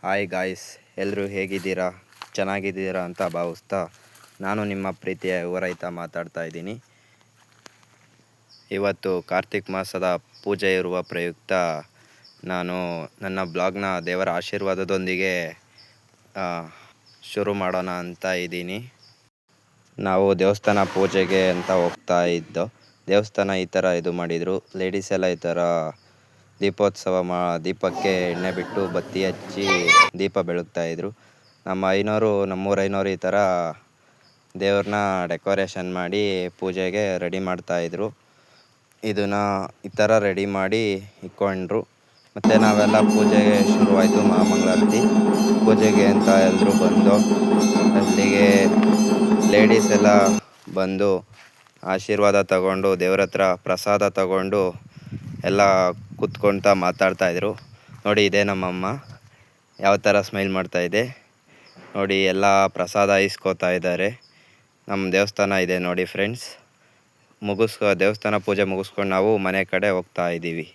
Hi guys, ಎಲ್ಲರೂ ಹೇಗಿದ್ದೀರಾ? ಚೆನ್ನಾಗಿದ್ದೀರಾ ಅಂತ ಭಾವಿಸ್ತಾ ನಾನು ನಿಮ್ಮ ಪ್ರೀತಿಯ ಯುವ ರೈತ ಮಾತಾಡ್ತಾ ಇದ್ದೀನಿ. ಇವತ್ತು ಕಾರ್ತಿಕ್ ಮಾಸದ ಪೂಜೆ ಇರುವ ಪ್ರಯುಕ್ತ ನಾನು ನನ್ನ ಬ್ಲಾಗ್ನ ದೇವರ ಆಶೀರ್ವಾದದೊಂದಿಗೆ ಶುರು ಮಾಡೋಣ ಅಂತ ಇದ್ದೀನಿ. ನಾವು ದೇವಸ್ಥಾನ ಪೂಜೆಗೆ ಅಂತ ಹೋಗ್ತಾ ಇದ್ದೋ. ದೇವಸ್ಥಾನ ಈ ಥರ ಇದು ಮಾಡಿದರು. ಲೇಡೀಸ್ ಎಲ್ಲ ಈ ಥರ ದೀಪಕ್ಕೆ ಎಣ್ಣೆ ಬಿಟ್ಟು ಬತ್ತಿ ಹಚ್ಚಿ ದೀಪ ಬೆಳಗ್ತಾಯಿದ್ರು. ನಮ್ಮೂರ ಐನೋರು ಈ ಥರ ದೇವ್ರನ್ನ ಡೆಕೋರೇಷನ್ ಮಾಡಿ ಪೂಜೆಗೆ ರೆಡಿ ಮಾಡ್ತಾಯಿದ್ರು. ಇದನ್ನು ಈ ಥರ ರೆಡಿ ಮಾಡಿ ಇಟ್ಕೊಂಡ್ರು. ಮತ್ತು ನಾವೆಲ್ಲ ಪೂಜೆಗೆ ಶುರುವಾಯಿತು. ಮಹಾಮಂಗಳಾರತಿ ಪೂಜೆಗೆ ಅಂತ ಎಲ್ಲರೂ ಬಂದು ಅಲ್ಲಿಗೆ ಲೇಡೀಸ್ ಎಲ್ಲ ಬಂದು ಆಶೀರ್ವಾದ ತಗೊಂಡು ದೇವ್ರ ಹತ್ರ ಪ್ರಸಾದ ತಗೊಂಡು ಎಲ್ಲ ಕೂತ್ಕೊಳ್ತಾ ಮಾತಾಡ್ತಾಯಿದ್ರು. ನೋಡಿ, ಇದೇ ನಮ್ಮಮ್ಮ ಯಾವ ಥರ ಸ್ಮೈಲ್ ಮಾಡ್ತಾಯಿದೆ ನೋಡಿ. ಎಲ್ಲ ಪ್ರಸಾದ ಇಸ್ಕೋತಾ ಇದ್ದಾರೆ. ನಮ್ಮ ದೇವಸ್ಥಾನ ಇದೆ ನೋಡಿ ಫ್ರೆಂಡ್ಸ್. ದೇವಸ್ಥಾನ ಪೂಜೆ ಮುಗಿಸ್ಕೊಂಡು ನಾವು ಮನೆ ಕಡೆ ಹೋಗ್ತಾ ಇದ್ದೀವಿ.